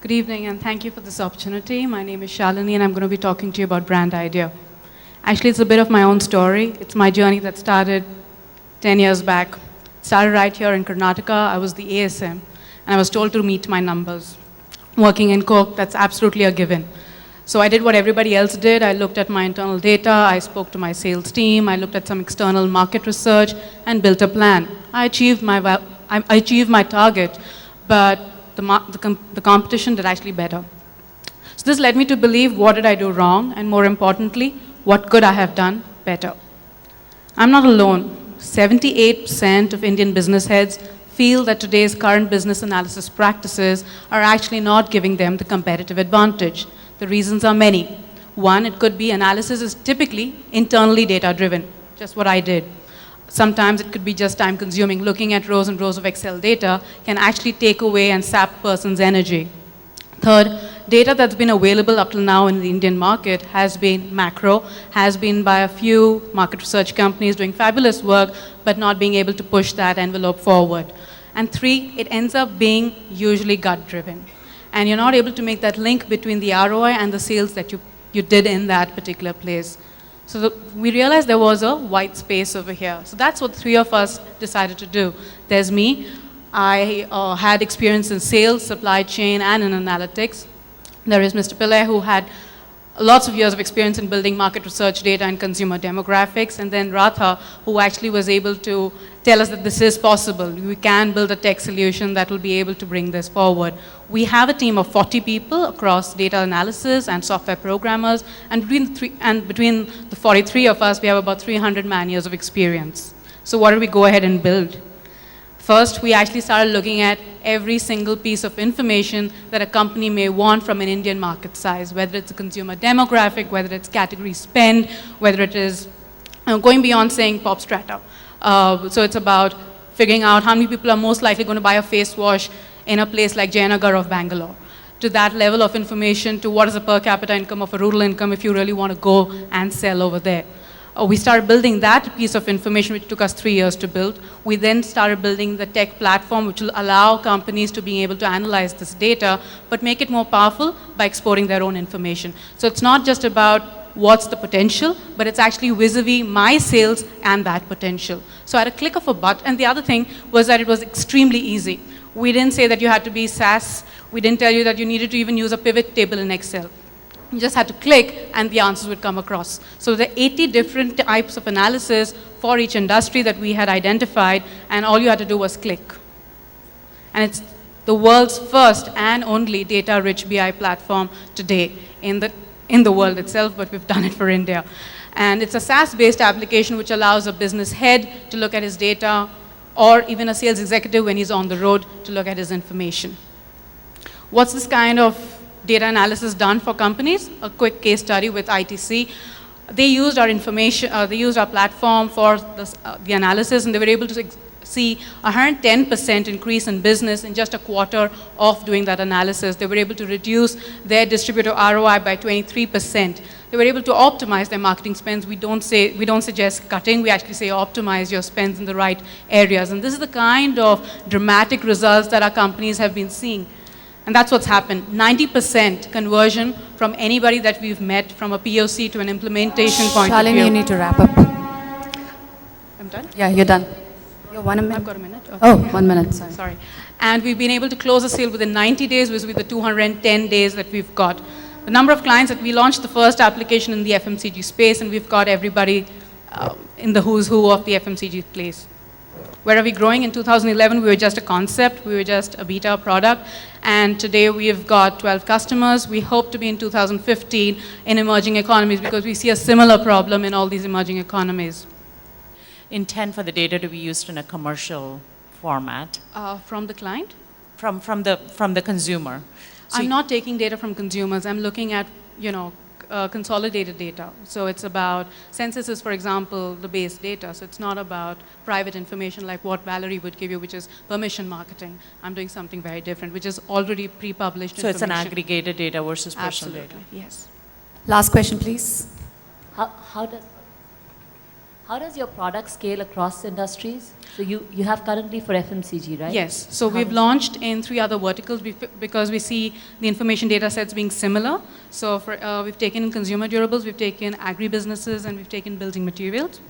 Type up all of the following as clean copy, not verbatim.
Good evening, and thank you for this opportunity. My name is Shalini, and I'm going to be talking to you about brand idea. Actually, it's a bit of my own story. It's my journey that started 10 years back. It started right here in Karnataka. I was the ASM, and I was told to meet my numbers. Working in Coke, that's absolutely a given. So I did what everybody else did. I looked at my internal data, I spoke to my sales team, I looked at some external market research, and built a plan. I achieved my target, but the competition did actually better. So this led me to believe, what did I do wrong? And more importantly, what could I have done better? I'm not alone. 78% of Indian business heads feel that today's current business analysis practices are actually not giving them the competitive advantage. The reasons are many. One, it could be analysis is typically internally data-driven, just what I did. Sometimes it could be just time-consuming. Looking at rows and rows of Excel data can actually take away and sap a person's energy. Third, data that's been available up till now in the Indian market has been macro, has been by a few market research companies doing fabulous work, but not being able to push that envelope forward. And three, it ends up being usually gut-driven. And you're not able to make that link between the ROI and the sales that you did in that particular place. So we realized there was a white space over here. So that's what the three of us decided to do. There's me. I had experience in sales, supply chain, and in analytics. There is Mr. Pillai, who had lots of years of experience in building market research data and consumer demographics. And then Ratha, who actually was able to tell us that this is possible. We can build a tech solution that will be able to bring this forward. We have a team of 40 people across data analysis and software programmers, and between the 43 of us, we have about 300 man-years of experience. So what did we go ahead and build? First, we actually started looking at every single piece of information that a company may want from an Indian market size, whether it's a consumer demographic, whether it's category spend, whether it is going beyond saying pop strata. So it's about figuring out how many people are most likely going to buy a face wash in a place like Jayanagar of Bangalore. To that level of information, to what is the per capita income of a rural income if you really want to go and sell over there. We started building that piece of information, which took us 3 years to build. We then started building the tech platform, which will allow companies to be able to analyze this data, but make it more powerful by exporting their own information. So it's not just about what's the potential, but it's actually vis-a-vis my sales and that potential. So at a click of a button, and the other thing was that it was extremely easy. We didn't say that you had to be SaaS. We didn't tell you that you needed to even use a pivot table in Excel. You just had to click and the answers would come across. So the 80 different types of analysis for each industry that we had identified, and all you had to do was click. And it's the world's first and only data-rich BI platform today in the world itself, but we've done it for India. And it's a SaaS-based application which allows a business head to look at his data, or even a sales executive when he's on the road to look at his information. What's this kind of data analysis done for companies? A quick case study with ITC. They used our information, they used our platform for the analysis, and they were able to see 110% increase in business in just a quarter of doing that analysis. They were able to reduce their distributor ROI by 23%. They were able to optimize their marketing spends. We don't suggest cutting, we actually say optimize your spends in the right areas. And this is the kind of dramatic results that our companies have been seeing. And that's what's happened. 90% conversion from anybody that we've met, from a POC to an implementation point of view. Shalini, you need to wrap up. I'm done? Yeah, you're done. You're 1 minute. I've got a minute. Okay. Oh, 1 minute, sorry. Sorry. And we've been able to close a sale within 90 days, with the 210 days that we've got. The number of clients that we launched the first application in the FMCG space, and we've got everybody in the who's who of the FMCG place. Where are we growing? In 2011, we were just a concept. We were just a beta product. And today, we've got 12 customers. We hope to be in 2015 in emerging economies, because we see a similar problem in all these emerging economies. Intent for the data to be used in a commercial format? From the client? From the consumer. So I'm not taking data from consumers. I'm looking at, consolidated data. So it's about censuses, for example, the base data. So it's not about private information like what Valerie would give you, which is permission marketing. I'm doing something very different, which is already pre-published So information. it's an aggregated data versus personal Absolutely, data. yes. Last question, please. How does How does your product scale across industries? So you have currently for FMCG, right? Yes. So How we've does- launched in 3 other verticals because we see the information data sets being similar. So we've taken in consumer durables, we've taken agribusinesses, and we've taken building materials.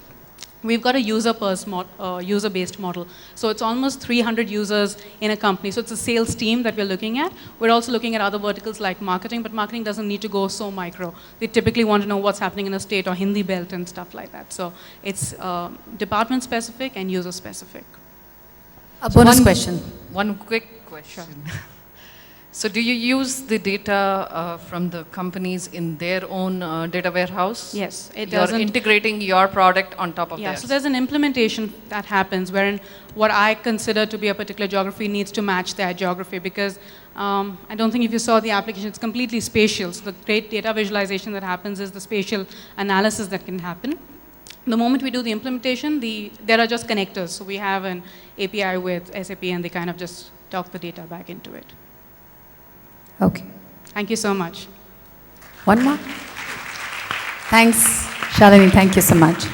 We've got a user-based model. So it's almost 300 users in a company. So it's a sales team that we're looking at. We're also looking at other verticals like marketing, but marketing doesn't need to go so micro. They typically want to know what's happening in a state or Hindi belt and stuff like that. So it's department-specific and user-specific. A bonus question. One quick question. So do you use the data from the companies in their own data warehouse? Yes, it You're doesn't. integrating your product on top of Yeah, theirs. so there's an implementation that happens wherein what I consider to be a particular geography needs to match their geography because I don't think if you saw the application, it's completely spatial. So the great data visualization that happens is the spatial analysis that can happen. The moment we do the implementation, there are just connectors. So we have an API with SAP and they kind of just talk the data back into it. Okay. Thank you so much. One more. Thanks, Shalini. Thank you so much.